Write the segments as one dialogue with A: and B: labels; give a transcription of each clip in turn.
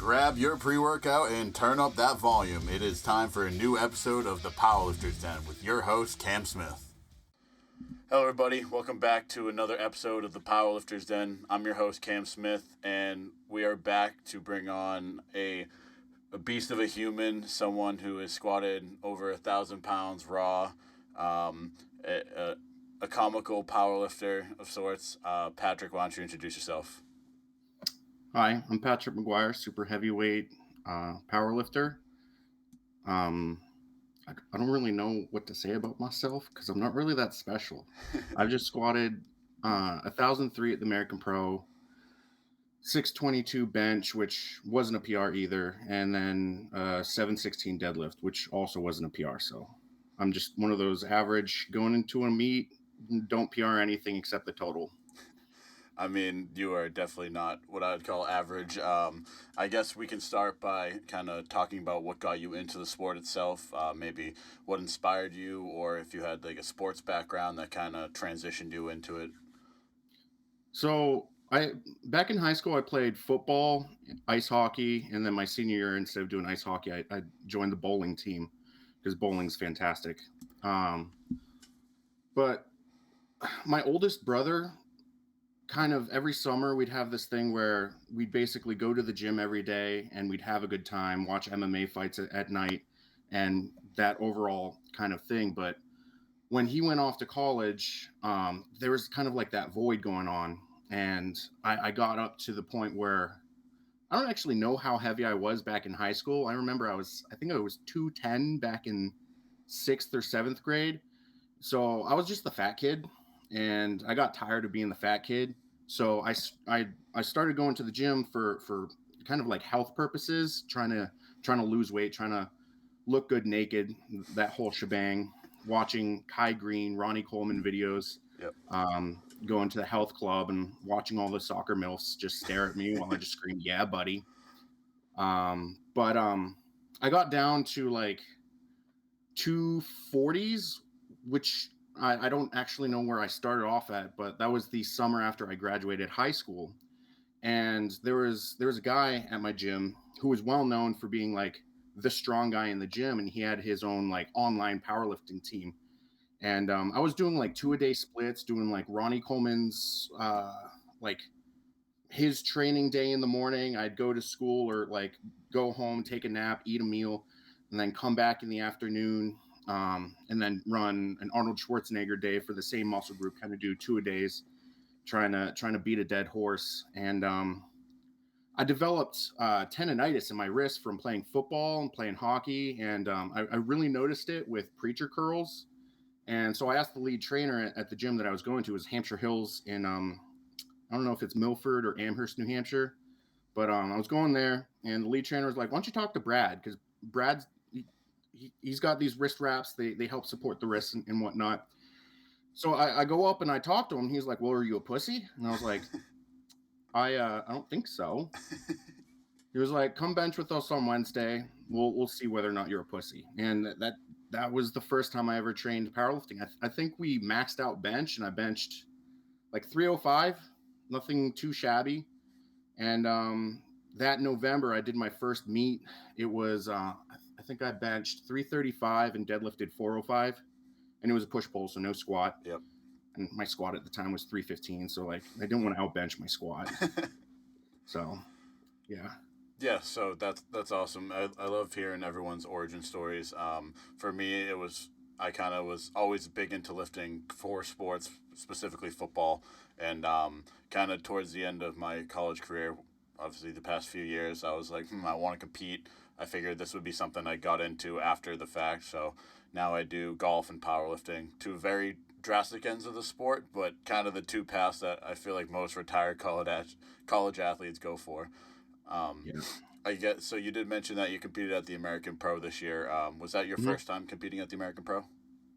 A: Grab your pre-workout and turn up that volume. It is time for a new episode of the Powerlifter's Den with your host, Cam Smith. Hello, everybody. Welcome back to another episode of the Powerlifter's Den. I'm your host, Cam Smith, and we are back to bring on a beast of a human, someone who has squatted over 1,000 pounds raw, a comical powerlifter of sorts. Patrick, why don't you introduce yourself?
B: Hi, I'm Patrick Maguire, super heavyweight powerlifter. I don't really know what to say about myself because I'm not really that special. I've just squatted 1,003 at the American Pro, 622 bench, which wasn't a PR either, and then 716 deadlift, which also wasn't a PR. So I'm just one of those average going into a meet, don't PR anything except the total.
A: I mean, you are definitely not what I would call average. I guess we can start by kind of talking about what got you into the sport itself, maybe what inspired you, or if you had like a sports background that kind of transitioned you into it.
B: So back in high school, I played football, ice hockey, and then my senior year, instead of doing ice hockey, I joined the bowling team because bowling's fantastic. But my oldest brother, kind of every summer, we'd have this thing where we'd basically go to the gym every day and we'd have a good time, watch MMA fights at night, and that overall kind of thing. But when he went off to college, there was kind of like that void going on. And I got up to the point where I don't actually know how heavy I was back in high school. I remember I think I was 210 back in 6th or 7th grade. So I was just the fat kid, and I got tired of being the fat kid. So I started going to the gym for kind of like health purposes, trying to lose weight, trying to look good naked, that whole shebang. Watching Kai Green, Ronnie Coleman videos,
A: Yep.
B: Going to the health club and watching all the soccer milfs just stare at me while I just scream, "Yeah, buddy." But I got down to like 240s, which I don't actually know where I started off at, but that was the summer after I graduated high school. And there was a guy at my gym who was well known for being like the strong guy in the gym, and he had his own like online powerlifting team. And I was doing like 2-a-day splits, doing like Ronnie Coleman's like his training day in the morning. I'd go to school or like go home, take a nap, eat a meal, and then come back in the afternoon, and then run an Arnold Schwarzenegger day for the same muscle group, kind of do 2-a-days, trying to beat a dead horse. And I developed tendonitis in my wrist from playing football and playing hockey, and I really noticed it with preacher curls. And so I asked the lead trainer at the gym that I was going to, was Hampshire Hills in I don't know if it's Milford or Amherst, New Hampshire, but I was going there, and the lead trainer was like, "Why don't you talk to Brad? Because Brad's he's got these wrist wraps. They help support the wrists and whatnot." So I go up and I talk to him. He's like, "Well, are you a pussy?" And I was like, I don't think so. He was like, "Come bench with us on Wednesday. We'll see whether or not you're a pussy." And that was the first time I ever trained powerlifting. I think we maxed out bench, and I benched like 305, nothing too shabby. And that November, I did my first meet. It was I think I benched 335 and deadlifted 405, and it was a push pull, so no squat.
A: Yep.
B: And my squat at the time was 315, so like I didn't want to outbench my squat. So, yeah.
A: Yeah, so that's awesome. I love hearing everyone's origin stories. For me, I kind of was always big into lifting for sports, specifically football, and kind of towards the end of my college career, obviously the past few years, I was like, I want to compete. I figured this would be something I got into after the fact, so now I do golf and powerlifting, two very drastic ends of the sport, but kind of the two paths that I feel like most retired college athletes go for.
B: Yeah.
A: I guess so. You did mention that you competed at the American Pro this year. Was that your first time competing at the American Pro?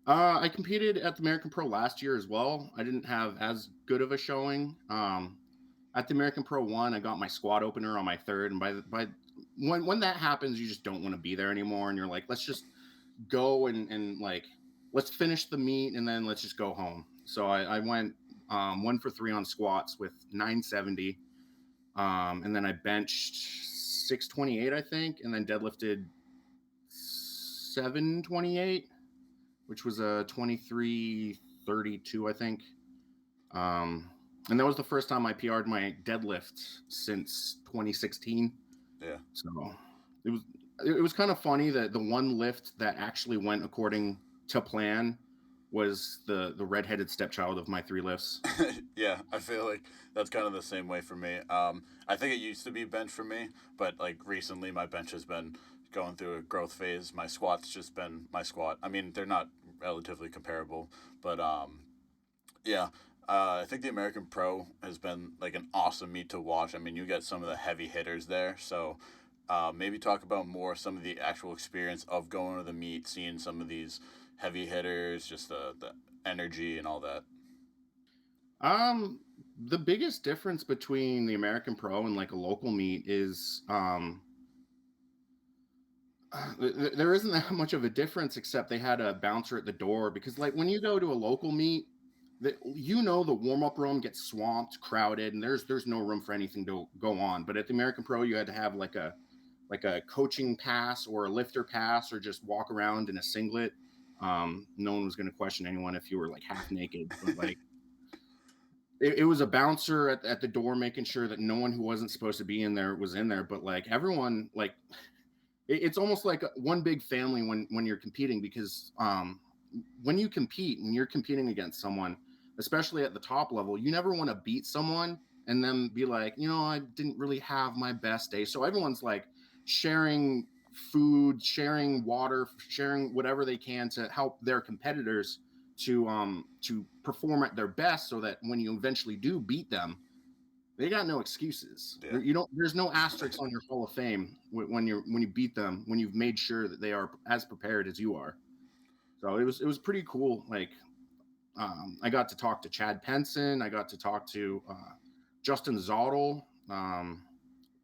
B: I competed at the American Pro last year as well. I didn't have as good of a showing. At the American Pro 1, I got my squat opener on my third, and by when that happens, you just don't want to be there anymore, and you're like, let's just go and like let's finish the meet, and then let's just go home. So I went 1 for 3 on squats with 970. And then I benched 628, I think, and then deadlifted 728, which was a 2332, I think. Um, and that was the first time I PR'd my deadlift since 2016.
A: Yeah.
B: So it was it was kind of funny that the one lift that actually went according to plan was the redheaded stepchild of my three lifts.
A: Yeah, I feel like that's kind of the same way for me. I think it used to be bench for me, but like recently my bench has been going through a growth phase. My squat's just been my squat. I mean, they're not relatively comparable, but yeah. I think the American Pro has been like an awesome meet to watch. I mean, you get some of the heavy hitters there, so maybe talk about more some of the actual experience of going to the meet, seeing some of these heavy hitters, just the energy and all that.
B: Um, the biggest difference between the American Pro and like a local meet is there isn't that much of a difference except they had a bouncer at the door because like when you go to a local meet, the warm up room gets swamped, crowded, and there's no room for anything to go on. But at the American Pro, you had to have like a coaching pass or a lifter pass or just walk around in a singlet. No one was going to question anyone if you were like half naked, but like it was a bouncer at the door making sure that no one who wasn't supposed to be in there was in there. But like everyone, like it's almost like one big family when you're competing because when you compete and you're competing against someone, especially at the top level, you never want to beat someone and then be like, I didn't really have my best day. So everyone's like sharing food, sharing water, sharing whatever they can to help their competitors to perform at their best so that when you eventually do beat them, they got no excuses.
A: Yeah.
B: You don't. There's no asterisks on your Hall of Fame when you beat them when you've made sure that they are as prepared as you are. So it was pretty cool. Like I got to talk to Chad Penson. I got to talk to Justin Zottel.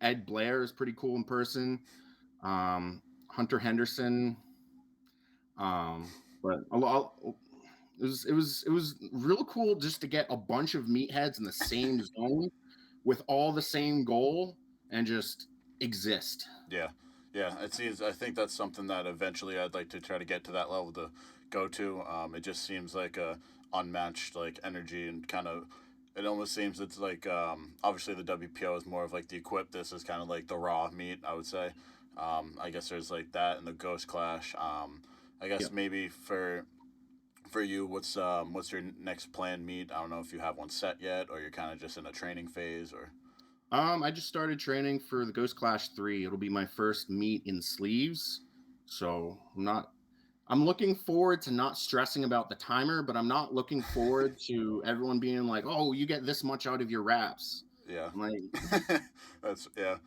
B: Ed Blair is pretty cool in person. Hunter Henderson. But a lot. It was real cool just to get a bunch of meatheads in the same zone with all the same goal and just exist.
A: Yeah, yeah. It seems. I think that's something that eventually I'd like to try to get to that level to go to. It just seems like a unmatched like energy and kind of. It almost seems it's like obviously the WPO is more of like the equip. This is kind of like the raw meat. I would say. I guess there's like that and the Ghost Clash. I guess
B: Yep.
A: maybe for you, what's your next planned meet? I don't know if you have one set yet, or you're kind of just in a training phase, or
B: I just started training for the Ghost Clash 3. It'll be my first meet in sleeves. So I'm looking forward to not stressing about the timer, but I'm not looking forward to everyone being like, "Oh, you get this much out of your wraps."
A: yeah.
B: I'm like,
A: That's yeah.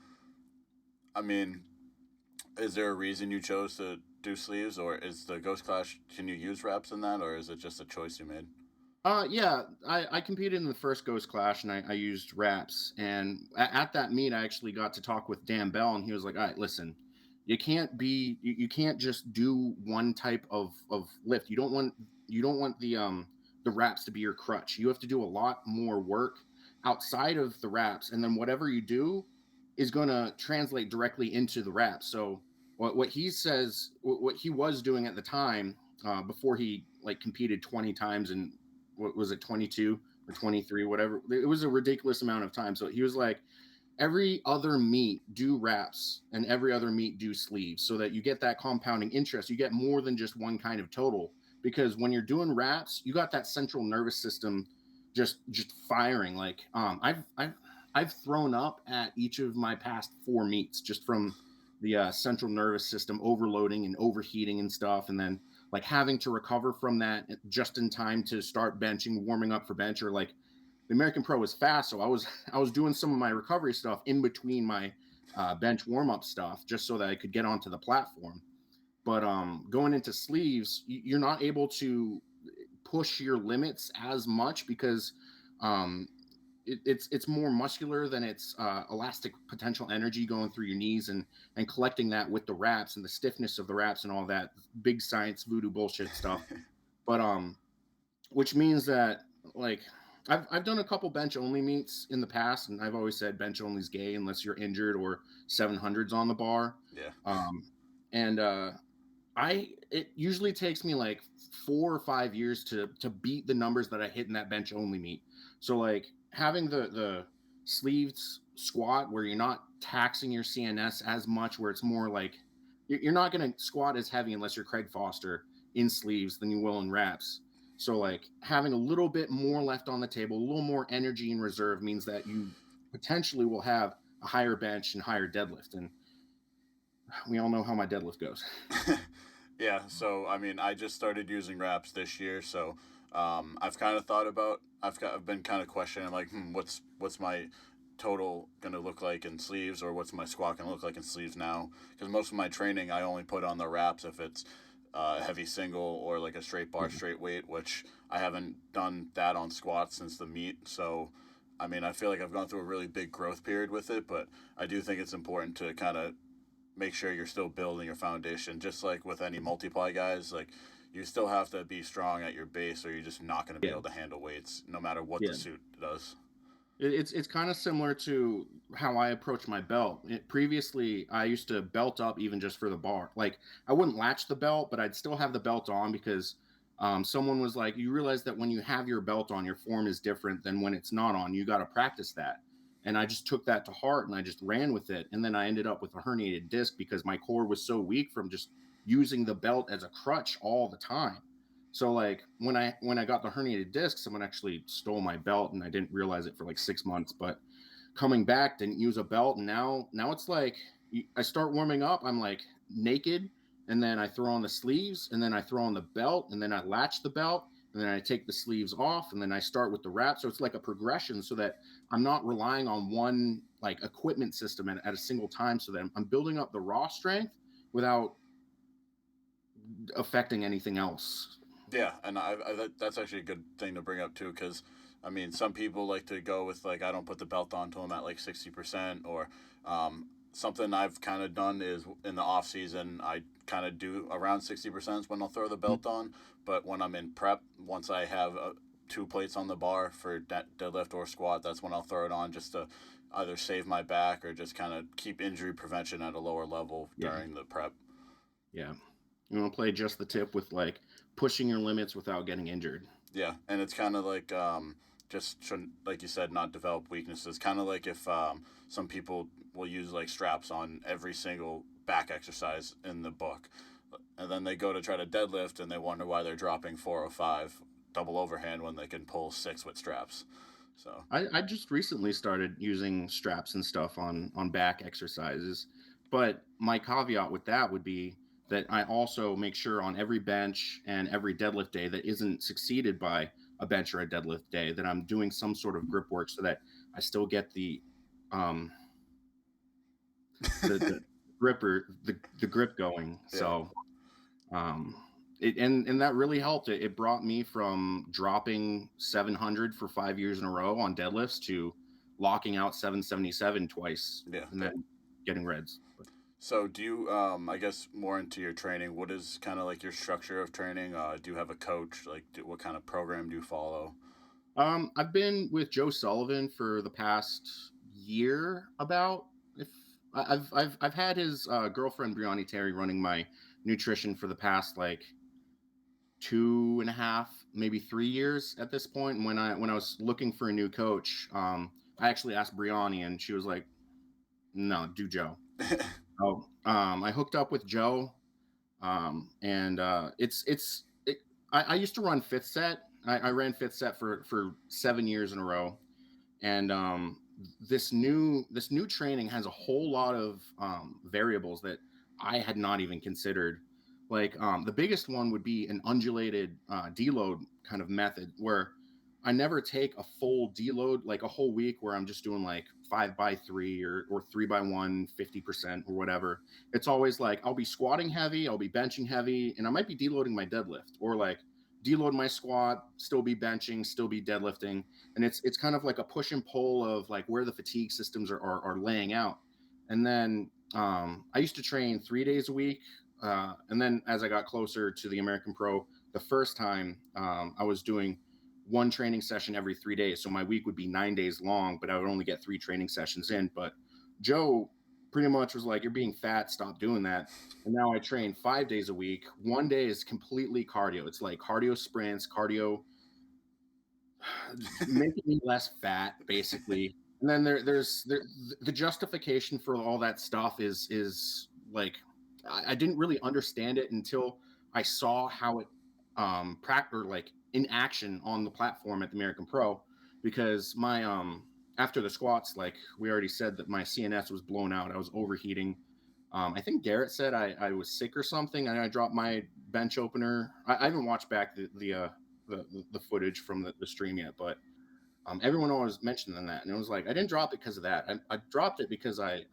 A: I mean, is there a reason you chose to do sleeves, or is the Ghost Clash? Can you use wraps in that, or is it just a choice you made?
B: yeah, I competed in the first Ghost Clash and I used wraps. And at that meet, I actually got to talk with Dan Bell, and he was like, "All right, listen, you can't just do one type of lift. You don't want the wraps to be your crutch. You have to do a lot more work outside of the wraps, and then whatever you do is going to translate directly into the wraps." So what he says, what he was doing at the time before he like competed 20 times and what was it, 22 or 23, whatever. It was a ridiculous amount of time. So he was like, every other meat do wraps and every other meat do sleeves so that you get that compounding interest. You get more than just one kind of total because when you're doing wraps, you got that central nervous system just firing. Like I've thrown up at each of my past four meets just from the central nervous system overloading and overheating and stuff, and then like having to recover from that just in time to start benching, warming up for bench, or like the American Pro was fast, so I was doing some of my recovery stuff in between my bench warm up stuff just so that I could get onto the platform. But going into sleeves, you're not able to push your limits as much because um, it's more muscular than it's elastic potential energy going through your knees and collecting that with the wraps and the stiffness of the wraps and all that big science voodoo bullshit stuff. But which means that like I've done a couple bench only meets in the past, and I've always said bench only's gay unless you're injured or 700s on the bar.
A: Yeah.
B: Um, and I it usually takes me like 4 or 5 years to beat the numbers that I hit in that bench only meet. So like having the sleeves squat where you're not taxing your CNS as much, where it's more like you're not going to squat as heavy unless you're Craig Foster in sleeves than you will in reps. So like having a little bit more left on the table, a little more energy in reserve means that you potentially will have a higher bench and higher deadlift. And we all know how my deadlift goes.
A: Yeah, so I mean, I just started using wraps this year, so I've kind of thought about. I've been kind of questioning like, what's my total gonna look like in sleeves, or what's my squat gonna look like in sleeves now? Because most of my training I only put on the wraps if it's a heavy single or like a straight bar,
B: Yeah.
A: straight weight, which I haven't done that on squats since the meet. So, I mean, I feel like I've gone through a really big growth period with it, but I do think it's important to kind of make sure you're still building your foundation. Just like with any multiply guys, like you still have to be strong at your base, or you're just not going to be
B: Yeah.
A: able to handle weights, no matter what the
B: Yeah.
A: suit does.
B: It's kind of similar to how I approach my belt. Previously, I used to belt up even just for the bar. Like I wouldn't latch the belt, but I'd still have the belt on because someone was like, "You realize that when you have your belt on, your form is different than when it's not on. You got to practice that." And I just took that to heart and I just ran with it. And then I ended up with a herniated disc because my core was so weak from just using the belt as a crutch all the time. So like when I got the herniated disc, someone actually stole my belt and I didn't realize it for like 6 months. But coming back, didn't use a belt, and now it's like I start warming up, I'm like naked, and then I throw on the sleeves, and then I throw on the belt, and then I latch the belt, and then I take the sleeves off, and then I start with the wrap. So it's like a progression, so that I'm not relying on one like equipment system at a single time. So that I'm building up the raw strength without affecting anything else.
A: Yeah, and that's actually a good thing to bring up too, because I mean, some people like to go with like I don't put the belt on until I'm at like 60%, or something I've kind of done is in the off season I kind of do around 60% when I'll throw the belt on, but when I'm in prep, once I have two plates on the bar for deadlift or squat, that's when I'll throw it on just to either save my back or just kind of keep injury prevention at a lower level
B: Yeah,
A: during the prep.
B: yeah. You want to play just the tip with like pushing your limits without getting injured.
A: Yeah, and it's kind of like just shouldn't, like you said, not develop weaknesses. Kind of like if some people will use like straps on every single back exercise in the book, and then they go to try to deadlift and they wonder why they're dropping 405 double overhand when they can pull six with straps. So
B: I just recently started using straps and stuff on back exercises, but my caveat with that would be that I also make sure on every bench and every deadlift day that isn't succeeded by a bench or a deadlift day that I'm doing some sort of grip work so that I still get um the the grip going.
A: yeah.
B: So um and that really helped. It brought me from dropping 700 for 5 years in a row on deadlifts to locking out 777 twice
A: Yeah,
B: and then getting reds. But
A: so do you I guess more into your training, what is kind of like your structure of training? Do you have a coach? Like what kind of program do you follow?
B: I've been with Joe Sullivan for the past year. About if I've had his girlfriend Brianni Terry running my nutrition for the past like 2.5, maybe 3 years at this point. And when I was looking for a new coach, I actually asked Brianni, and she was like, "No, do Joe." Oh, I hooked up with Joe, and I used to run fifth set. I ran fifth set for 7 years in a row, and this new training has a whole lot of variables that I had not even considered. Like the biggest one would be an undulated deload kind of method where I never take a full deload like a whole week where I'm just doing like 5x3 or 3x1 50% or whatever. It's always like I'll be squatting heavy, I'll be benching heavy, and I might be deloading my deadlift, or like deload my squat, still be benching, still be deadlifting. And it's kind of like a push and pull of like where the fatigue systems are laying out. And then I used to train 3 days a week, and then as I got closer to the American Pro, the first time I was doing one training session every 3 days. So my week would be 9 days long, but I would only get 3 training sessions in. But Joe pretty much was like, "You're being fat. Stop doing that." And now I train 5 days a week. One day is completely cardio. It's like cardio sprints, cardio making me less fat, basically. And then the justification for all that stuff is like I didn't really understand it until I saw how it or like in action on the platform at the American Pro, because my after the squats, like we already said, that my CNS was blown out. I was overheating. I think Garrett said I was sick or something, and I dropped my bench opener. I haven't watched back the footage from the stream yet, but everyone always mentioned that, and it was like I didn't drop it because of that. I dropped it because I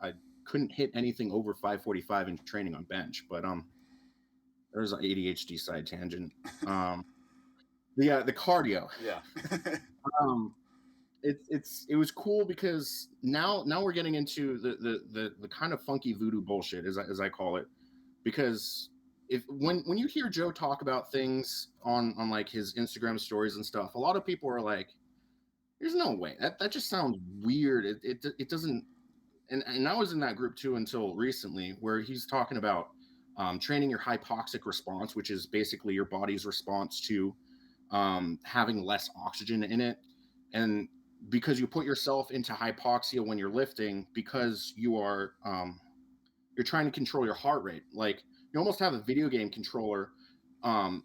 B: couldn't hit anything over 545 in training on bench. But there's an ADHD side tangent. The cardio.
A: Yeah.
B: Um, it was cool because now we're getting into the kind of funky voodoo bullshit, as I call it, because if when you hear Joe talk about things on like his Instagram stories and stuff, a lot of people are like, "There's no way that just sounds weird. It doesn't." And I was in that group too until recently, where he's talking about training your hypoxic response, which is basically your body's response to having less oxygen in it, and because you put yourself into hypoxia when you're lifting, because you're trying to control your heart rate. Like you almost have a video game controller,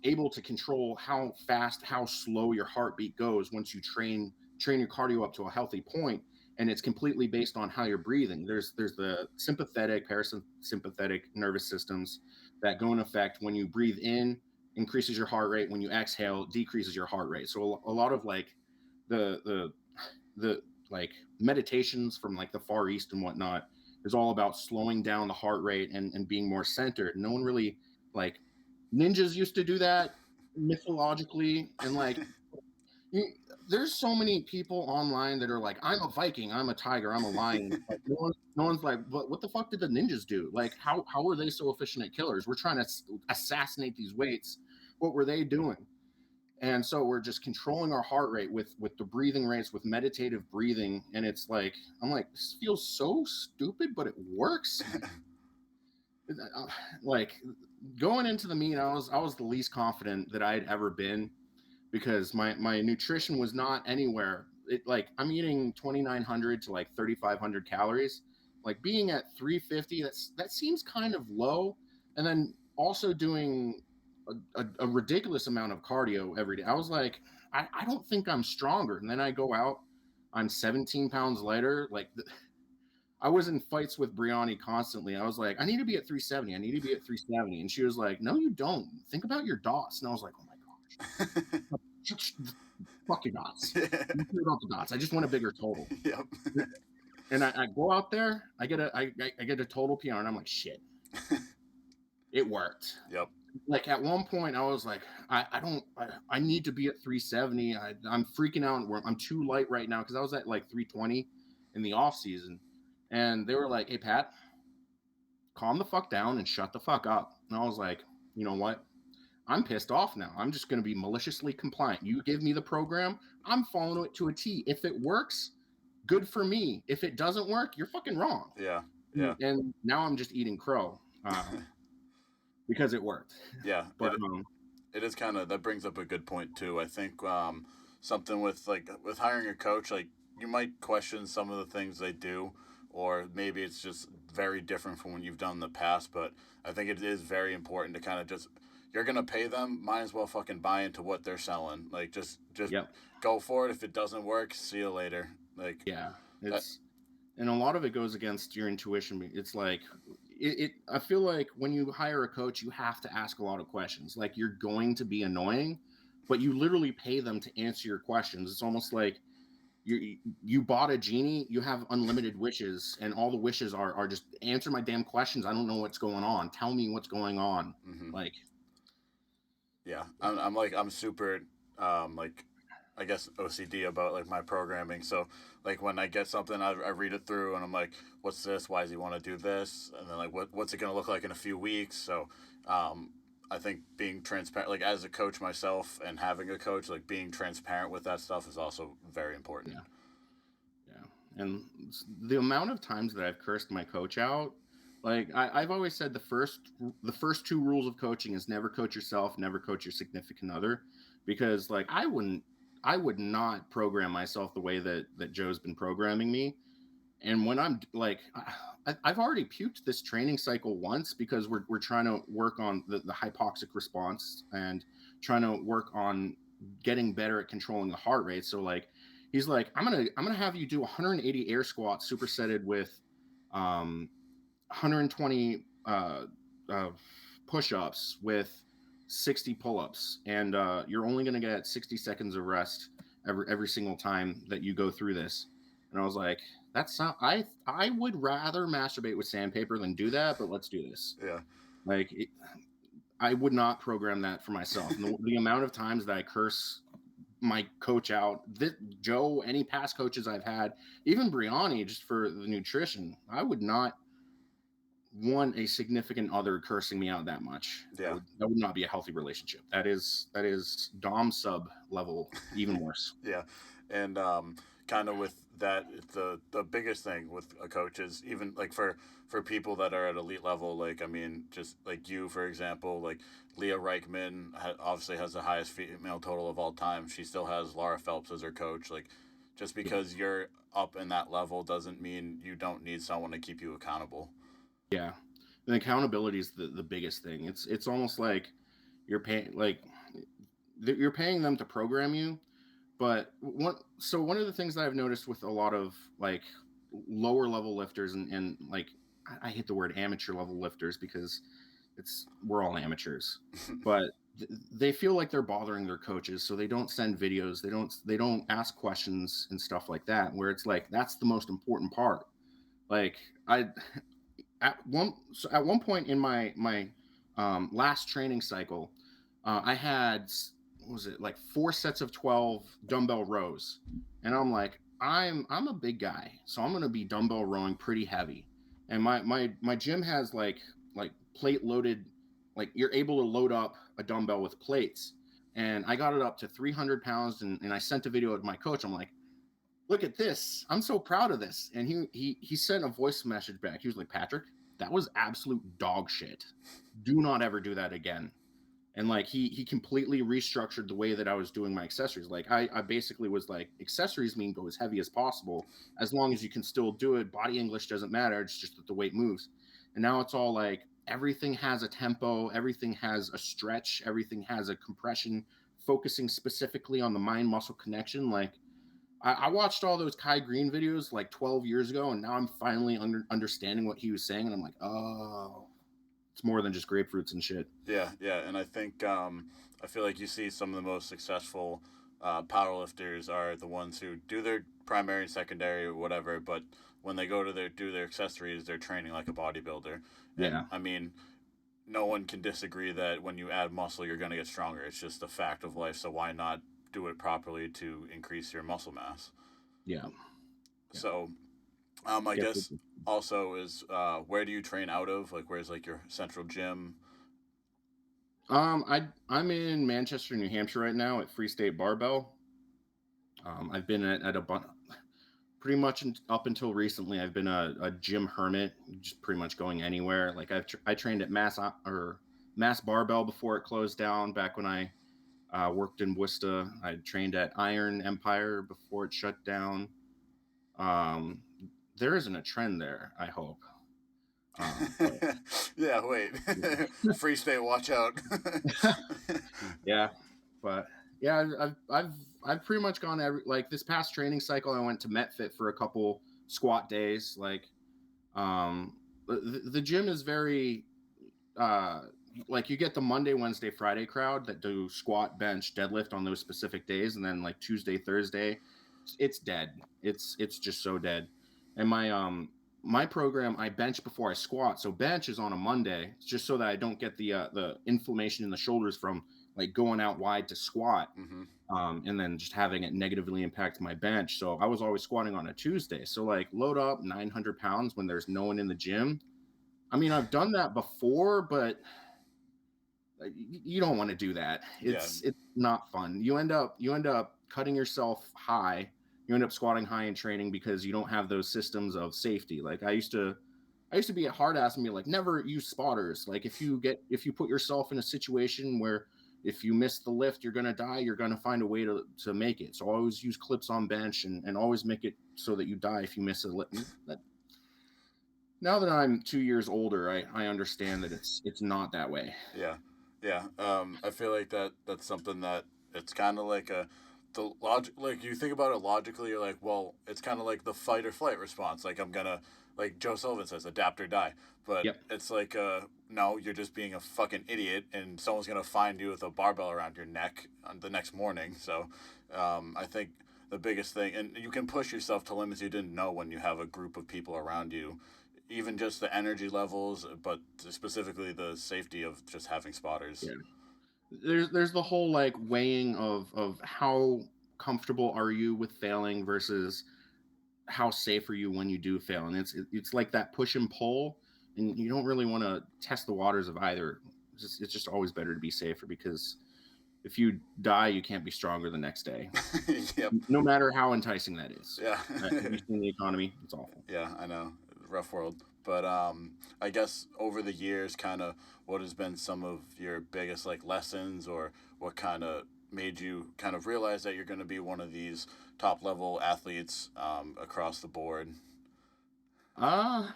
B: able to control how fast, how slow your heartbeat goes once you train your cardio up to a healthy point. And it's completely based on how you're breathing. There's the sympathetic, parasympathetic nervous systems that go in effect. When you breathe in, increases your heart rate. When you exhale, decreases your heart rate. So a lot of like the like meditations from like the Far East and whatnot is all about slowing down the heart rate and being more centered. No one really, like, ninjas used to do that mythologically, and like you, there's so many people online that are like, "I'm a Viking, I'm a tiger, I'm a lion." Like, no one's like, what the fuck did the ninjas do? Like, how were they so efficient at killers? We're trying to assassinate these weights. What were they doing? And so we're just controlling our heart rate with the breathing rates, with meditative breathing. And it's like, I'm like, this feels so stupid, but it works. Like going into the meet, I was the least confident that I had ever been, because my nutrition was not anywhere. Like I'm eating 2,900 to like 3,500 calories. Like being at 350, that seems kind of low. And then also doing a ridiculous amount of cardio every day. I was like, I don't think I'm stronger. And then I go out, I'm 17 pounds lighter. Like I was in fights with Brianni constantly. I was like, I need to be at 370. I need to be at 370. And she was like, no, you don't. Think about your dots. And I was like, oh my gosh. Fuck your dots. You care about the dots. I just want a bigger total.
A: Yep.
B: And I go out there, I get a total PR, and I'm like, shit. It worked.
A: Yep.
B: Like at one point, I was like, I need to be at 370. I'm freaking out. I'm too light right now, because I was at like 320 in the off season, and they were like, hey Pat, calm the fuck down and shut the fuck up. And I was like, you know what? I'm pissed off now. I'm just going to be maliciously compliant. You give me the program, I'm following it to a T. If it works, good for me. If it doesn't work, you're fucking wrong.
A: Yeah. Yeah.
B: And now I'm just eating crow because it worked.
A: Yeah.
B: But
A: it is kind of, that brings up a good point too. I think something with hiring a coach, like you might question some of the things they do, or maybe it's just very different from what you've done in the past. But I think it is very important to kind of just, you're gonna pay them, might as well fucking buy into what they're selling. Like just
B: yep.
A: Go for it. If it doesn't work, see you later. Like
B: yeah, and a lot of it goes against your intuition. It's like I feel like when you hire a coach, you have to ask a lot of questions. Like you're going to be annoying, but you literally pay them to answer your questions. It's almost like you bought a genie, you have unlimited wishes, and all the wishes are just answer my damn questions. I don't know what's going on. Tell me what's going on.
A: Mm-hmm.
B: Like,
A: yeah, I'm super like, I guess OCD about like my programming. So like when I get something, I read it through and I'm like, what's this? Why does he want to do this? And then like what's it gonna look like in a few weeks? So I think being transparent, like as a coach myself and having a coach, like being transparent with that stuff is also very important.
B: Yeah. Yeah. And the amount of times that I've cursed my coach out, like I've always said the first two rules of coaching is never coach yourself, never coach your significant other, because like I would not program myself the way that Joe's been programming me. And when I'm like, I've already puked this training cycle once because we're trying to work on the hypoxic response and trying to work on getting better at controlling the heart rate. So like, he's like, I'm gonna have you do 180 air squats supersetted with 120 push-ups with 60 pull-ups, and you're only gonna get 60 seconds of rest every single time that you go through this. And I was like, that's not, I would rather masturbate with sandpaper than do that, but let's do this.
A: Yeah.
B: Like I would not program that for myself. And the amount of times that I curse my coach out, Joe, any past coaches I've had, even Briani, just for the nutrition, I would not want a significant other cursing me out that much.
A: Yeah.
B: That would not be a healthy relationship. That is Dom sub level, even worse.
A: Yeah, and kind of with that, the biggest thing with a coach is even like for people that are at elite level. Like I mean, just like you, for example, like Leah Reichman obviously has the highest female total of all time. She still has Laura Phelps as her coach. Like just
B: Yeah.
A: because you're up in that level doesn't mean you don't need someone to keep you accountable.
B: Yeah. And accountability is the biggest thing. It's almost like you're paying them to program you. But one of the things that I've noticed with a lot of like lower level lifters and like I hate the word amateur level lifters because we're all amateurs, but they feel like they're bothering their coaches, so they don't send videos, they don't ask questions and stuff like that, where it's like that's the most important part. Like I at one point in my last training cycle, I had, what was it, like 4 sets of 12 dumbbell rows, and I'm like, I'm a big guy, so I'm gonna be dumbbell rowing pretty heavy, and my gym has like plate loaded, like you're able to load up a dumbbell with plates, and I got it up to 300 pounds, and I sent a video to my coach. I'm like, look at this. I'm so proud of this. And he sent a voice message back. He was like, Patrick, that was absolute dog shit. Do not ever do that again. And like he completely restructured the way that I was doing my accessories. Like I basically was like, accessories mean go as heavy as possible, as long as you can still do it. Body English doesn't matter. It's just that the weight moves. And now it's all like everything has a tempo, everything has a stretch, everything has a compression, focusing specifically on the mind muscle connection. Like I watched all those Kai Green videos like 12 years ago, and now I'm finally understanding what he was saying, and I'm like, oh, it's more than just grapefruits and shit.
A: Yeah, yeah, and I think I feel like you see some of the most successful powerlifters are the ones who do their primary and secondary or whatever, but when they go to do their accessories, they're training like a bodybuilder. And
B: Yeah,
A: I mean, no one can disagree that when you add muscle, you're going to get stronger. It's just a fact of life. So why not do it properly to increase your muscle mass?
B: yeah, yeah.
A: So, I
B: Get
A: guess also is where do you train out of? Like, where's like your central gym?
B: I'm in Manchester, New Hampshire right now at Free State Barbell. I've been at a bunch. Pretty much up until recently, I've been a gym hermit, just pretty much going anywhere. Like I trained at Mass Barbell before it closed down. Back when I worked in Worcester, I trained at Iron Empire before it shut down. Um, there isn't a trend there, I hope. But
A: Yeah, wait. Free state, watch out.
B: yeah, but yeah, I've pretty much gone every, like this past training cycle. I went to MetFit for a couple squat days. Like, the gym is very uh like you get the Monday, Wednesday, Friday crowd that do squat, bench, deadlift on those specific days, and then like Tuesday, Thursday, it's dead. It's just so dead. And my program, I bench before I squat. So bench is on a Monday, just so that I don't get the inflammation in the shoulders from like going out wide to squat,
A: Hmm.
B: and then just having it negatively impact my bench. So I was always squatting on a Tuesday. So like load up 900 pounds when there's no one in the gym. I mean, I've done that before, but you don't want to do that.
A: Yeah.
B: It's not fun. You end up cutting yourself high. You end up squatting high in training because you don't have those systems of safety. Like I used to be a hard ass and be like, never use spotters. Like if you put yourself in a situation where if you miss the lift, you're gonna die, you're gonna find a way to make it. So always use clips on bench and always make it so that you die if you miss a lift. Now that I'm 2 years older, I understand that it's not that way.
A: Yeah, yeah. I feel like that's something that it's kind of like the logic. Like you think about it logically, you're like, well, it's kind of like the fight or flight response. Like I'm gonna, like Joe Sullivan says, adapt or die. But
B: Yep.
A: it's like, no, you're just being a fucking idiot, and someone's gonna find you with a barbell around your neck on the next morning. So, I think the biggest thing, and you can push yourself to limits you didn't know when you have a group of people around you, even just the energy levels, but specifically the safety of just having spotters.
B: Yeah. There's the whole like weighing of how comfortable are you with failing versus how safe are you when you do fail, and it's like that push and pull, and you don't really want to test the waters of either. It's just always better to be safer because if you die, you can't be stronger the next day,
A: Yep.
B: no matter how enticing that is.
A: Yeah.
B: Have you seen the economy? It's awful.
A: Yeah, I know. Rough world. But I guess over the years, kind of what has been some of your biggest like lessons, or what kind of made you kind of realize that you're going to be one of these top level athletes across the board?
B: Uh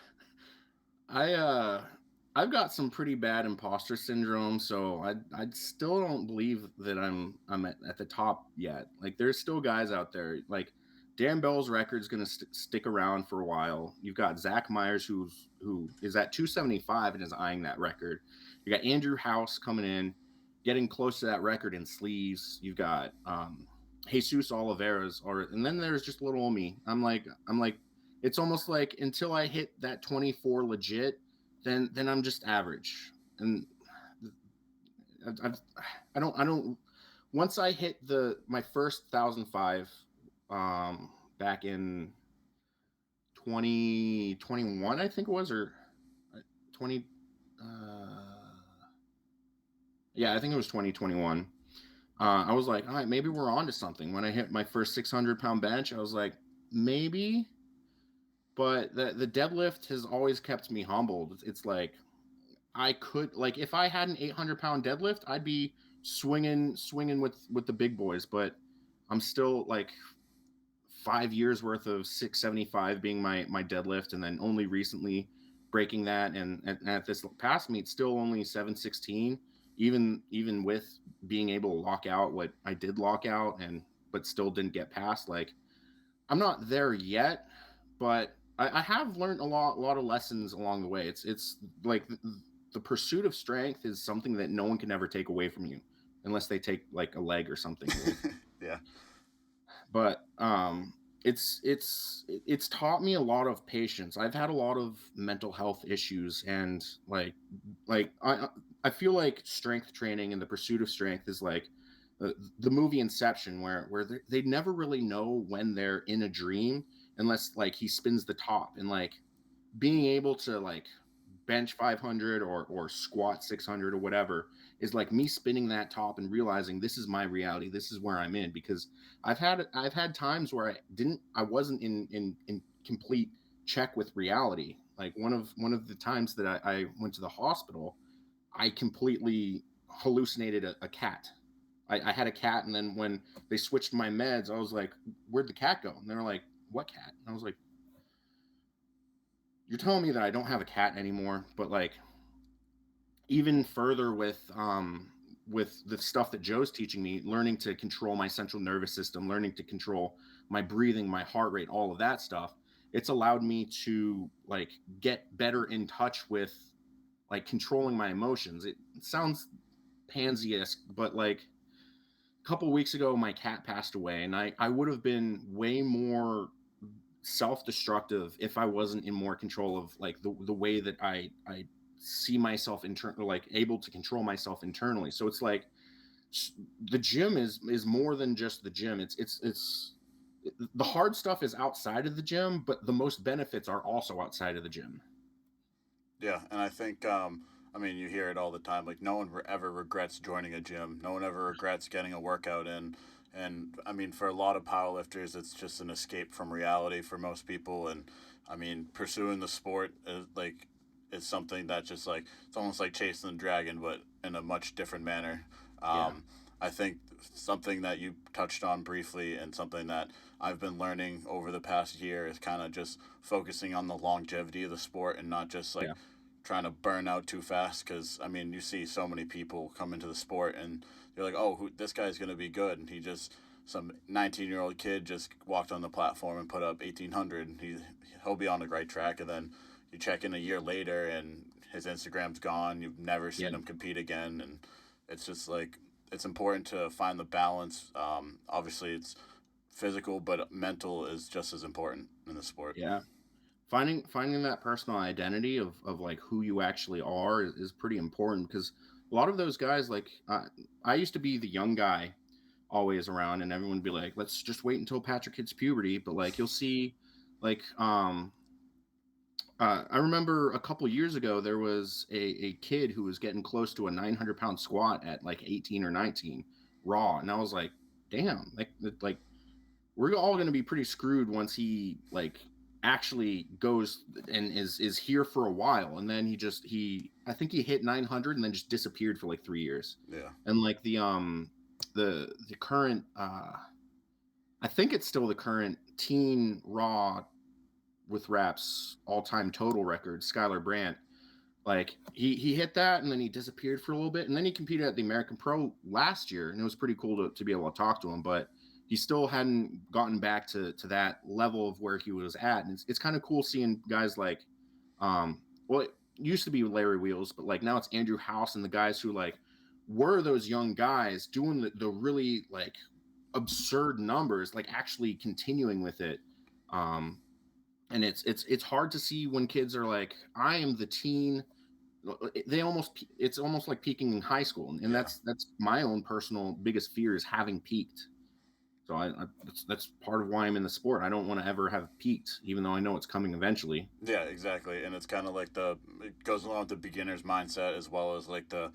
B: I I've got some pretty bad imposter syndrome, so I still don't believe that I'm at the top yet. Like there's still guys out there. Like Dan Bell's record's gonna stick around for a while. You've got Zach Myers who is at 275 and is eyeing that record. You got Andrew House coming in, getting close to that record in sleeves. You've got Jesus Oliveira's, and then there's just little old me. I'm like it's almost like until I hit that 24 legit, then I'm just average. And I, I, I don't. Once I hit my first 1,005, back in 2021, I think it was, or 20. Uh, yeah, I think it was 2021. I was like, all right, maybe we're on to something. When I hit my first 600-pound bench, I was like, maybe. But the deadlift has always kept me humbled. It's like I could, like, if I had an 800-pound deadlift, I'd be swinging with the big boys. But I'm still like 5 years worth of 675 being my deadlift, and then only recently breaking that. And at this past meet, still only 716. Even with being able to lock out what I did lock out, and but still didn't get past. Like I'm not there yet, but I have learned a lot of lessons along the way. It's like the pursuit of strength is something that no one can ever take away from you, unless they take like a leg or something. Like,
A: Yeah.
B: but it's taught me a lot of patience. I've had a lot of mental health issues, and like I feel like strength training and the pursuit of strength is like the movie Inception, where they never really know when they're in a dream unless like he spins the top, and like being able to like bench 500 or squat 600 or whatever is like me spinning that top and realizing this is my reality, this is where I'm in. Because I've had times where I wasn't in complete check with reality. Like one of the times that I went to the hospital, I completely hallucinated a cat. I had a cat, and then when they switched my meds, I was like, "Where'd the cat go?" And they were like, "What cat?" And I was like, "You're telling me that I don't have a cat anymore?" But like, even further with the stuff that Joe's teaching me, learning to control my central nervous system, learning to control my breathing, my heart rate, all of that stuff, it's allowed me to like get better in touch with like controlling my emotions. It sounds pansy-esque, but like a couple weeks ago my cat passed away, and I would have been way more self-destructive if I wasn't in more control of like the way that I see myself internally, like able to control myself internally. So it's like the gym is more than just the gym. It's the hard stuff is outside of the gym, but the most benefits are also outside of the gym.
A: Yeah, and I think I mean, you hear it all the time. Like, no one ever regrets joining a gym. No one ever regrets getting a workout in. And I mean, for a lot of powerlifters, it's just an escape from reality for most people. And I mean, pursuing the sport is something that just like it's almost like chasing the dragon, but in a much different manner.
B: Yeah.
A: I think something that you touched on briefly and something that I've been learning over the past year is kind of just focusing on the longevity of the sport and not just like
B: Yeah.
A: trying to burn out too fast. Because I mean, you see so many people come into the sport and you're like, oh, this guy's gonna be good, and he just some 19-year-old kid just walked on the platform and put up 1800. He'll be on the right track, and then you check in a year later and his Instagram's gone. You've never
B: Yeah.
A: seen him compete again, and it's just like it's important to find the balance. Obviously, it's physical, but mental is just as important in the sport.
B: Yeah. Finding that personal identity of like who you actually are is pretty important, because a lot of those guys, like I used to be the young guy always around, and everyone would be like, let's just wait until Patrick hits puberty. But like you'll see, like I remember a couple years ago there was a kid who was getting close to a 900-pound squat at like 18 or 19 raw, and I was like, damn, like we're all going to be pretty screwed once he like actually goes and is here for a while. And then he I think he hit 900 and then just disappeared for like 3 years.
A: Yeah,
B: And like the current I think it's still the current teen raw with reps all-time total record, Skylar Brandt. Like he hit that and then he disappeared for a little bit, and then he competed at the American Pro last year, and it was pretty cool to be able to talk to him. But he still hadn't gotten back to that level of where he was at, and it's kind of cool seeing guys like, well, it used to be Larry Wheels, but like now it's Andrew House and the guys who like were those young guys doing the really like absurd numbers, like actually continuing with it. Um, and it's hard to see when kids are like, I am the teen. They almost it's almost like peaking in high school, and
A: yeah.
B: that's my own personal biggest fear, is having peaked. So that's part of why I'm in the sport. I don't want to ever have peaked, even though I know it's coming eventually.
A: Yeah, exactly. And it's kind of like it goes along with the beginner's mindset as well as like the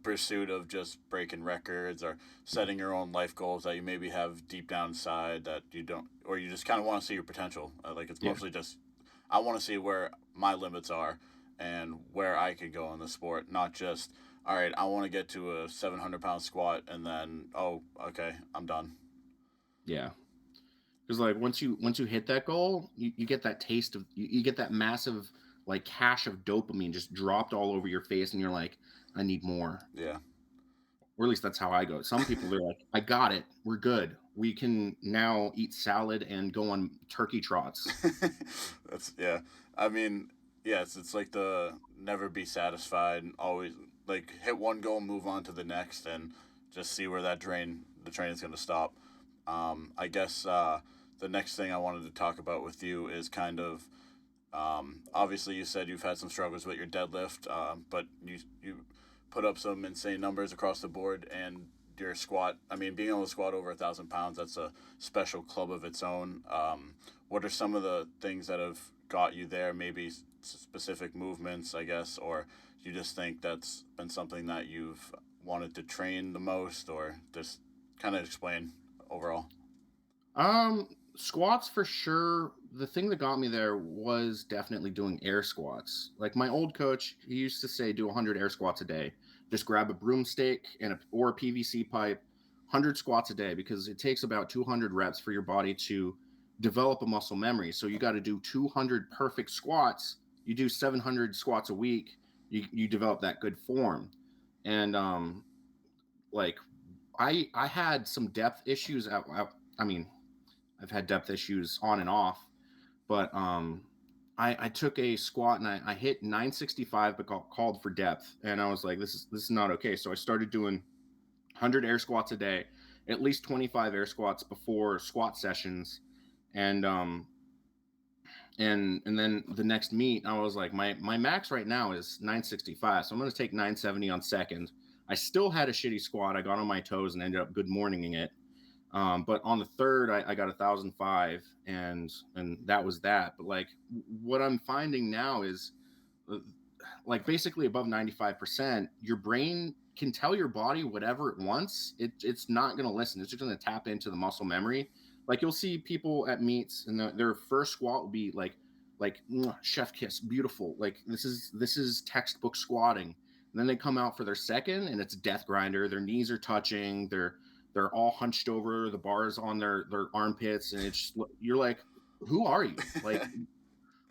A: pursuit of just breaking records or setting your own life goals that you maybe have deep down inside that you don't, or you just kind of want to see your potential. Like it's
B: Yeah.
A: mostly just, I want to see where my limits are and where I can go in the sport, not just, all right, I want to get to a 700-pound squat and then, oh, okay, I'm done.
B: Yeah. Because like once you hit that goal, you get that taste of you get that massive like cache of dopamine just dropped all over your face, and you're like, I need more.
A: Yeah.
B: Or at least that's how I go. Some people, they're like, I got it. We're good. We can now eat salad and go on turkey trots.
A: That's yeah. I mean, yes, it's like the never be satisfied and always like hit one goal, move on to the next, and just see where the train is going to stop. I guess the next thing I wanted to talk about with you is kind of obviously you said you've had some struggles with your deadlift, but you put up some insane numbers across the board, and your squat. I mean, being able to squat over 1,000 pounds, that's a special club of its own. What are some of the things that have got you there? Maybe specific movements, I guess, or you just think that's been something that you've wanted to train the most, or just kind of explain overall.
B: Squats for sure. The thing that got me there was definitely doing air squats. Like my old coach, he used to say, do 100 air squats a day. Just grab a broomstick or a PVC pipe, 100 squats a day, because it takes about 200 reps for your body to develop a muscle memory. So you got to do 200 perfect squats. You do 700 squats a week. You develop that good form. And like I had some depth issues. I mean, I've had depth issues on and off, but I took a squat and I hit 965, but called for depth, and I was like, this is not okay. So I started doing 100 air squats a day, at least 25 air squats before squat sessions, and and then the next meet, I was like, my max right now is 965, so I'm going to take 970 on second. I still had a shitty squat. I got on my toes and ended up good morninging it. But on the third, I got 1,005, and that was that. But like what I'm finding now is like basically above 95%, your brain can tell your body whatever it wants. It's not going to listen. It's just going to tap into the muscle memory. Like you'll see people at meets and their first squat will be like chef kiss, beautiful. Like this is textbook squatting. And then they come out for their second and it's death grinder. Their knees are touching. They're all hunched over. The bars on their armpits, and it's just, you're like, who are you? Like,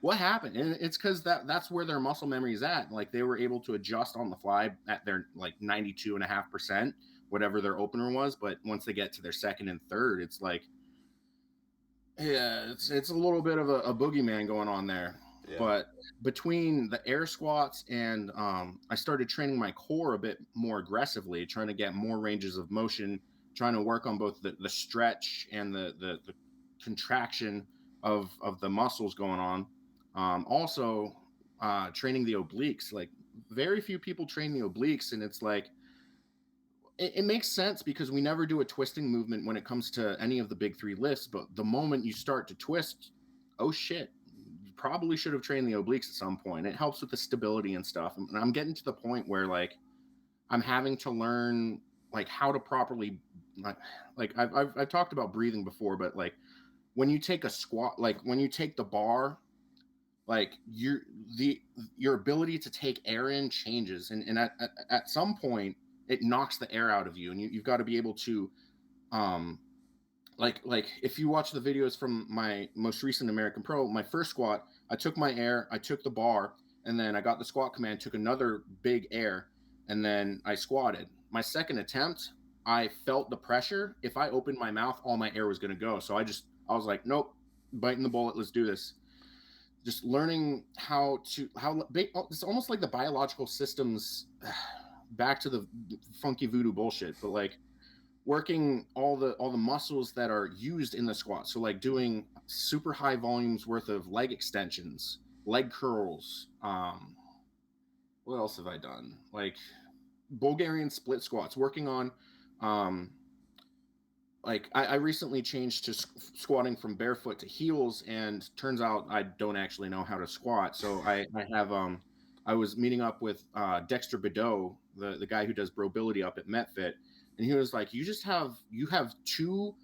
B: what happened? And it's because that's where their muscle memory is at. Like they were able to adjust on the fly at their like 92.5%, whatever their opener was. But once they get to their second and third, it's like, yeah, it's a little bit of a boogeyman going on there.
A: Yeah.
B: But between the air squats and I started training my core a bit more aggressively, trying to get more ranges of motion, trying to work on both the stretch and the contraction of the muscles going on. Also, training the obliques. Like very few people train the obliques, and it's like it makes sense because we never do a twisting movement when it comes to any of the big three lifts. But the moment you start to twist, oh shit, you probably should have trained the obliques at some point. It helps with the stability and stuff. And I'm getting to the point where like I'm having to learn like how to properly like I've talked about breathing before, but like when you take a squat, like when you take the bar, like your ability to take air in changes, and at some point it knocks the air out of you, and you've got to be able to um like if you watch the videos from my most recent American Pro, my first squat, I took my air, I took the bar, and then I got the squat command, took another big air, and then I squatted. My second attempt, I felt the pressure. If I opened my mouth, all my air was going to go. So I was like, nope, biting the bullet, let's do this. Just learning how it's almost like the biological systems, back to the funky voodoo bullshit, but like working all the muscles that are used in the squat. So like doing super high volumes worth of leg extensions, leg curls. What else have I done? Like Bulgarian split squats, working on um like I recently changed to squatting from barefoot to heels, and turns out I don't actually know how to squat. So I have I was meeting up with Dexter Bideau, the guy who does Brobility up at MetFit, and he was like, you have two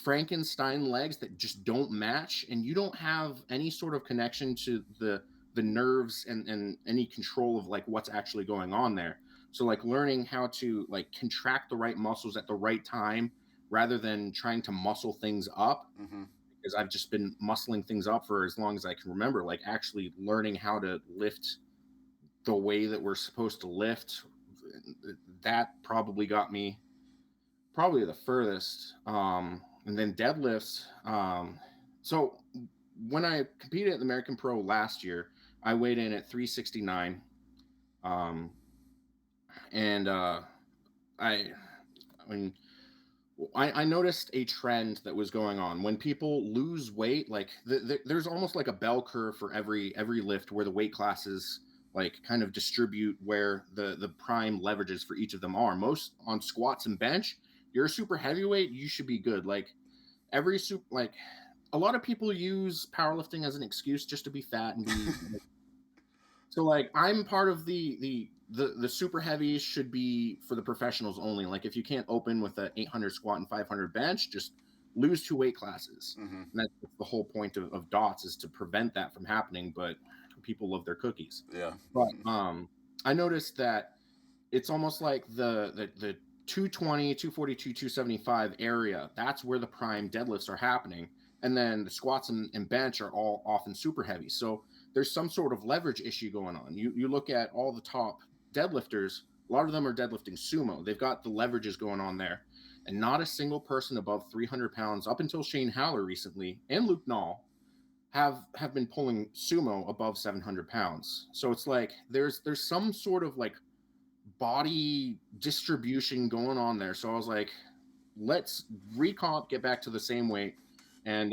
B: Frankenstein legs that just don't match, and you don't have any sort of connection to the nerves and any control of like what's actually going on there. So like learning how to like contract the right muscles at the right time rather than trying to muscle things up,
A: Mm-hmm.
B: because I've just been muscling things up for as long as I can remember, like actually learning how to lift the way that we're supposed to lift. That probably got me probably the furthest. And then deadlifts. So when I competed at the American Pro last year, I weighed in at 369. Um, and I, I mean, I noticed a trend that was going on when people lose weight. Like there's almost like a bell curve for every lift, where the weight classes like kind of distribute where the prime leverages for each of them are. Most on squats and bench, you're a super heavyweight, you should be good. Like like a lot of people use powerlifting as an excuse just to be fat and be so like I'm part of the super heavies should be for the professionals only. Like if you can't open with a 800 squat and 500 bench, just lose two weight classes.
A: Mm-hmm.
B: And that's the whole point of dots, is to prevent that from happening. But people love their cookies.
A: Yeah.
B: But I noticed that it's almost like the 220, 242, 275 area. That's where the prime deadlifts are happening. And then the squats and bench are all often super heavy. So there's some sort of leverage issue going on. You look at all the top deadlifters, a lot of them are deadlifting sumo. They've got the leverages going on there. And not a single person above 300 pounds, up until Shane Haller recently, and Luke Nall, have been pulling sumo above 700 pounds. So it's like there's some sort of like body distribution going on there. So I was like, let's recomp, get back to the same weight. And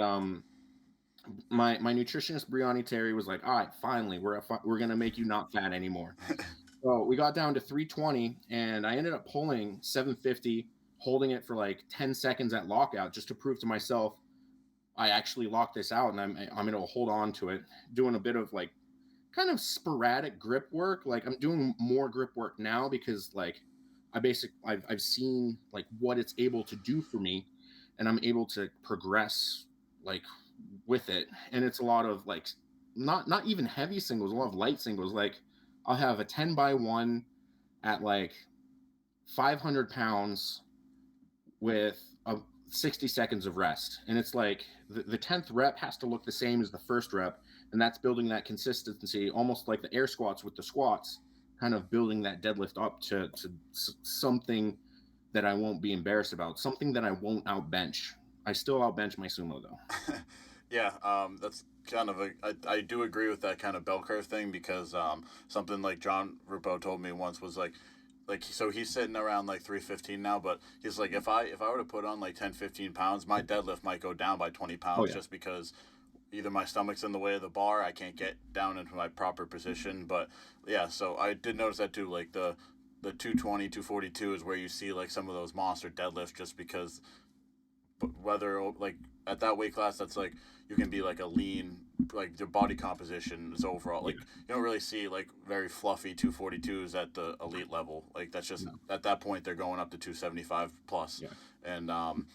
B: my nutritionist Brianni Terry was like, all right, finally we're gonna make you not fat anymore. So we got down to 320, and I ended up pulling 750, holding it for like 10 seconds at lockout, just to prove to myself I actually locked this out, and I'm gonna hold on to it, doing a bit of like kind of sporadic grip work. Like I'm doing more grip work now because like I've seen like what it's able to do for me, and I'm able to progress like with it. And it's a lot of like not even heavy singles, a lot of light singles. Like I'll have a 10 by 1 at like 500 pounds with 60 seconds of rest. And it's like the 10th rep has to look the same as the first rep. And that's building that consistency, almost like the air squats with the squats, kind of building that deadlift up to something that I won't be embarrassed about, something that I won't outbench. I still outbench my sumo though.
A: Yeah, that's kind of I do agree with that kind of bell curve thing because something like John Rupo told me once was like so he's sitting around like 315 now, but he's like if I were to put on like 10-15 pounds, my deadlift might go down by 20
B: Oh
A: pounds
B: yeah.
A: just because either my stomach's in the way of the bar, I can't get down into my proper position. But yeah, so I did notice that too. Like the 220, 242 is where you see like some of those monster deadlifts just because whether like at that weight class that's like you can be like a lean like your body composition is overall
B: Yeah.
A: like you don't really see like very fluffy 242s at the elite level like that's just
B: No.
A: at that point they're going up to 275 plus
B: Yeah.
A: and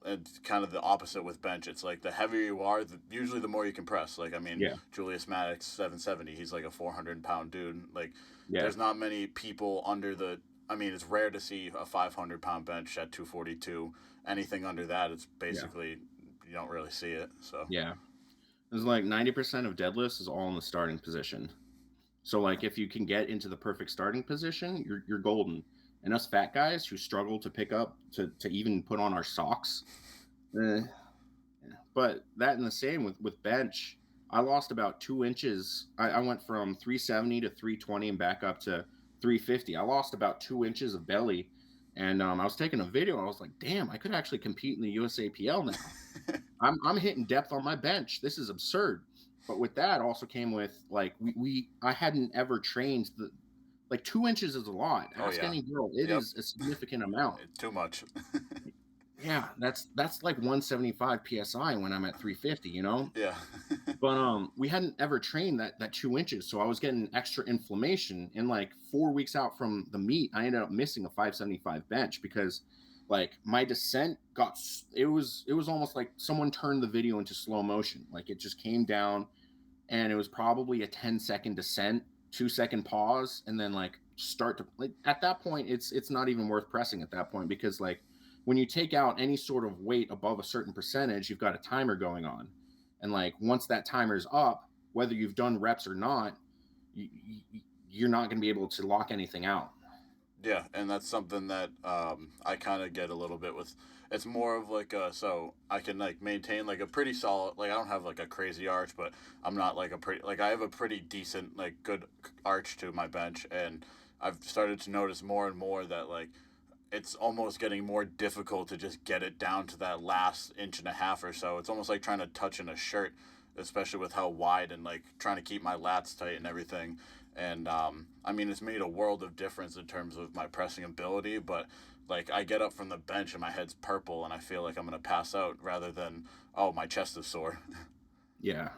A: it's kind of the opposite with bench. It's like the heavier you are, usually the more you can press. Like I mean,
B: Yeah.
A: Julius Maddox 770, he's like a 400-pound dude. Like
B: Yeah.
A: there's not many people under the. I mean, it's rare to see a 500-pound bench at 242. Anything under that, it's
B: Yeah.
A: basically you don't really see it. So
B: Yeah. It's like 90% of deadlifts is all in the starting position. So like if you can get into the perfect starting position, you're golden. And us fat guys who struggle to pick up to even put on our socks. eh, yeah. But that and the same with bench. I lost about 2 inches. I went from 370 to 320 and back up to 350. I lost about 2 inches of belly. And I was taking a video. I was like, damn, I could actually compete in the USAPL now. I'm hitting depth on my bench. This is absurd. But with that also came with like we I hadn't ever trained the like 2 inches is a lot.
A: oh
B: Ask
A: yeah,
B: any girl, it
A: yep,
B: is a significant amount.
A: too much.
B: Yeah, that's like 175 psi when I'm at 350, you know.
A: Yeah,
B: But we hadn't ever trained that 2 inches, so I was getting extra inflammation. And like 4 weeks out from the meet, I ended up missing a 575 bench because like my descent it was almost like someone turned the video into slow motion. Like it just came down, and it was probably a 10-second descent, 2-second pause, and then like start to like at that point it's not even worth pressing at that point because like when you take out any sort of weight above a certain percentage, you've got a timer going on. And like once that timer's up, whether you've done reps or not, you're not going to be able to lock anything out.
A: yeah, and that's something that I kind of get a little bit with. It's more of like so I can like maintain like a pretty solid like I don't have like a crazy arch, but I'm not like a pretty like I have a pretty decent like good arch to my bench, and I've started to notice more and more that like it's almost getting more difficult to just get it down to that last inch and a half or so. It's almost like trying to touch in a shirt, especially with how wide and like trying to keep my lats tight and everything. And I mean, it's made a world of difference in terms of my pressing ability. But like, I get up from the bench and my head's purple, and I feel like I'm gonna pass out rather than oh my chest is sore.
B: Yeah.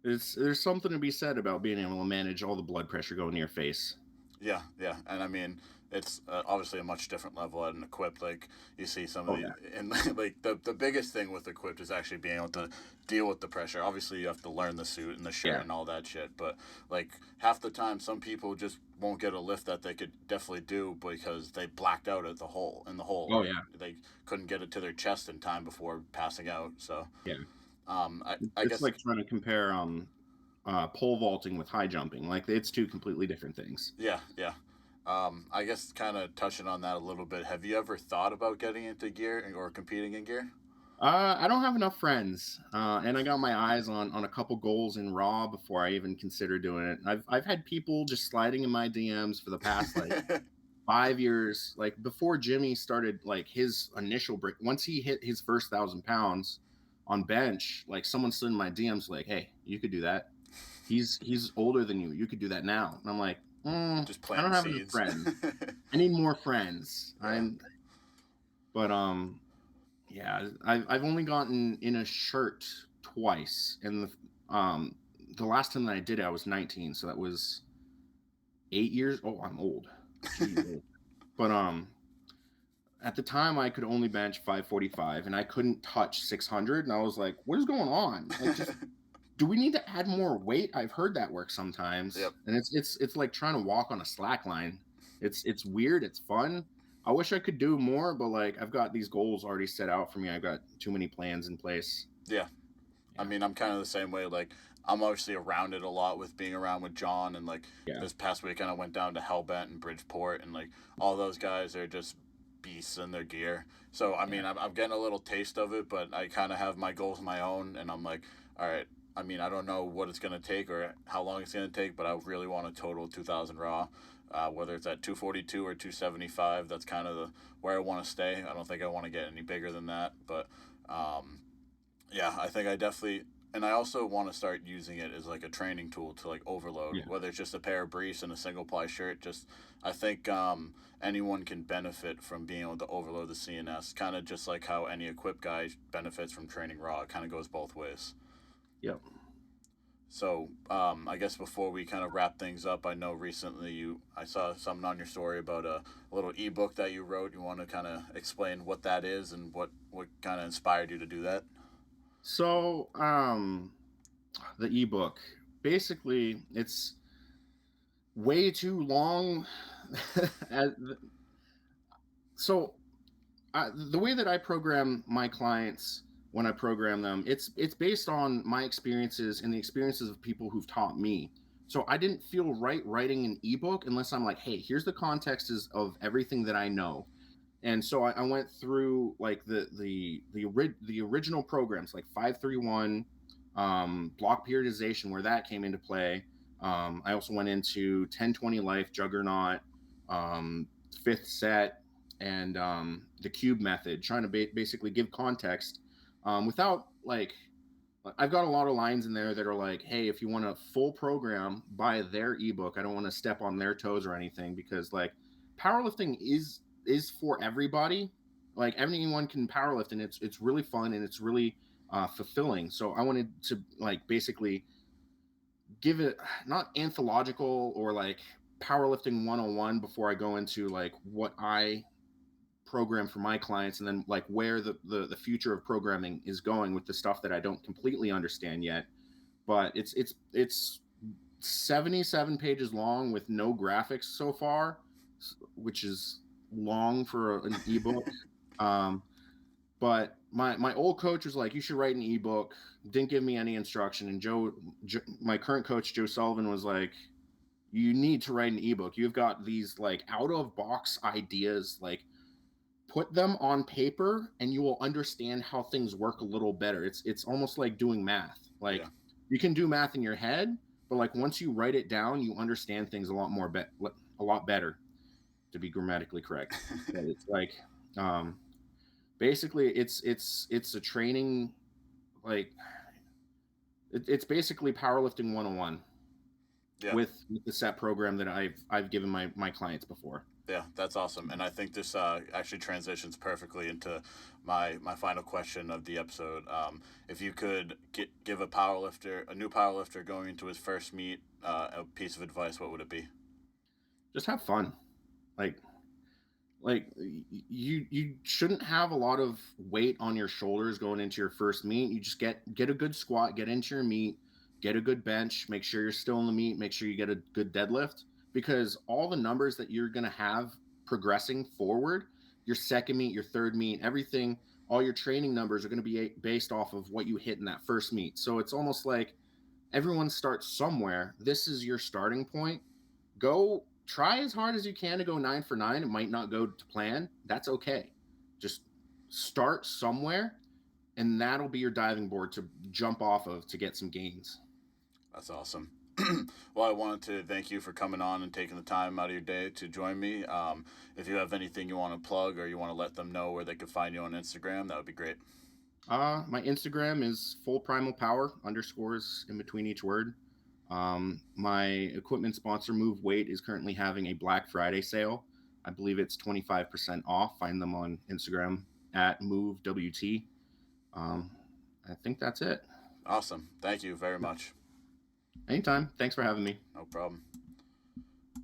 B: There's something to be said about being able to manage all the blood pressure going to your face.
A: Yeah, yeah, and I mean it's obviously a much different level at an equipped. Like you see some of
B: Oh
A: the
B: yeah.
A: and like the biggest thing with equipped is actually being able to deal with the pressure. Obviously, you have to learn the suit and the shirt
B: Yeah.
A: and all that shit. But like half the time, some people just won't get a lift that they could definitely do because they blacked out at the hole in the hole
B: Oh
A: or
B: yeah.
A: they couldn't get it to their chest in time before passing out. So
B: Yeah.
A: I
B: It's
A: guess
B: like trying to compare pole vaulting with high jumping. Like it's two completely different things.
A: yeah, yeah. I guess kind of touching on that a little bit. Have you ever thought about getting into gear or competing in gear?
B: I don't have enough friends, and I got my eyes on a couple goals in Raw before I even consider doing it. I've had people just sliding in my DMs for the past like 5 years, like before Jimmy started like his initial break. Once he hit his first 1,000 pounds on bench, like someone slid in my DMs like, "Hey, you could do that. He's older than you. You could do that now." And I'm like,
A: Just
B: I don't
A: planting
B: have enough
A: seeds.
B: friends. I need more friends.
A: Yeah.
B: But yeah, I've only gotten in a shirt twice, and the last time that I did it, I was 19, so that was 8 years. Oh, I'm old. Gee, but at the time I could only bench 545 and I couldn't touch 600, and I was like, what is going on? Like, just do we need to add more weight? I've heard that work sometimes,
A: Yep.
B: and it's like trying to walk on a slack line. It's weird. It's fun. I wish I could do more, but like I've got these goals already set out for me. I've got too many plans in place.
A: Yeah. I
B: Yeah,
A: mean, I'm kind of the same way. Like, I'm obviously around it a lot with being around with John, and like
B: yeah,
A: this past weekend I went down to Hellbent and Bridgeport, and like all those guys are just beasts in their gear. So I
B: yeah,
A: mean, I'm getting a little taste of it, but I kind of have my goals of my own, and I'm like, all right. I mean, I don't know what it's gonna take or how long it's gonna take, but I really want a total 2,000 raw. Whether it's at 242 or 275, that's kind of where I want to stay. I don't think I want to get any bigger than that, but um, yeah, I think I definitely, and I also want to start using it as like a training tool to like overload,
B: yeah.
A: whether it's just a pair of briefs and a single ply shirt. Just I think anyone can benefit from being able to overload the CNS, kind of just like how any equipped guy benefits from training raw. It kind of goes both ways.
B: Yep.
A: So I guess before we kind of wrap things up, I know recently I saw something on your story about a little ebook that you wrote. You want to kind of explain what that is and what kind of inspired you to do that?
B: So, the ebook, basically, it's way too long. As- so the way that I program my clients when I program them, it's based on my experiences and the experiences of people who've taught me. So I didn't feel right writing an ebook unless I'm like, hey, here's the context of everything that I know. And so I went through like the original programs like 531, block periodization, where that came into play. I also went into 1020 life, juggernaut, um, fifth set, and the cube method, trying to basically give context without like I've got a lot of lines in there that are like, hey, if you want a full program, buy their ebook. I don't want to step on their toes or anything, because like powerlifting is for everybody. Like anyone can powerlift, and it's really fun and it's really fulfilling. So I wanted to like basically give it not anthological or like powerlifting 101 before I go into like what I program for my clients, and then like where the future of programming is going with the stuff that I don't completely understand yet. But it's 77 pages long with no graphics so far, which is long for an ebook. um but my old coach was like, you should write an ebook. Didn't give me any instruction. And my current coach Joe Sullivan was like, you need to write an ebook. You've got these like out of box ideas, like put them on paper and you will understand how things work a little better. It's almost like doing math.
A: Yeah.
B: Like you can do math in your head, but like once you write it down, you understand things a lot more a lot better, to be grammatically correct. But it's like um basically it's a training, like it's basically powerlifting 101
A: Yeah.
B: with the set program that I've given my clients before.
A: Yeah, that's awesome, and I think this actually transitions perfectly into my final question of the episode. If you could give a new powerlifter going into his first meet, a piece of advice, what would it be?
B: Just have fun. Like you shouldn't have a lot of weight on your shoulders going into your first meet. You just get a good squat, get into your meet, get a good bench, make sure you're still in the meet, make sure you get a good deadlift, because all the numbers that you're going to have progressing forward, your second meet, your third meet, everything, all your training numbers are going to be based off of what you hit in that first meet. So it's almost like everyone starts somewhere. This is your starting point. Go try as hard as you can to go 9 for 9. It might not go to plan. That's okay. Just start somewhere, and that'll be your diving board to jump off of to get some gains.
A: That's awesome. Well, I wanted to thank you for coming on and taking the time out of your day to join me. If you have anything you want to plug or you want to let them know where they can find you on Instagram, that would be great.
B: My Instagram is full primal power underscores in between each word. My equipment sponsor Move Weight is currently having a Black Friday sale. I believe it's 25% off. Find them on Instagram at Move WT. Um, I think that's it.
A: Awesome. Thank you very much.
B: Anytime. Thanks for having me.
A: No problem.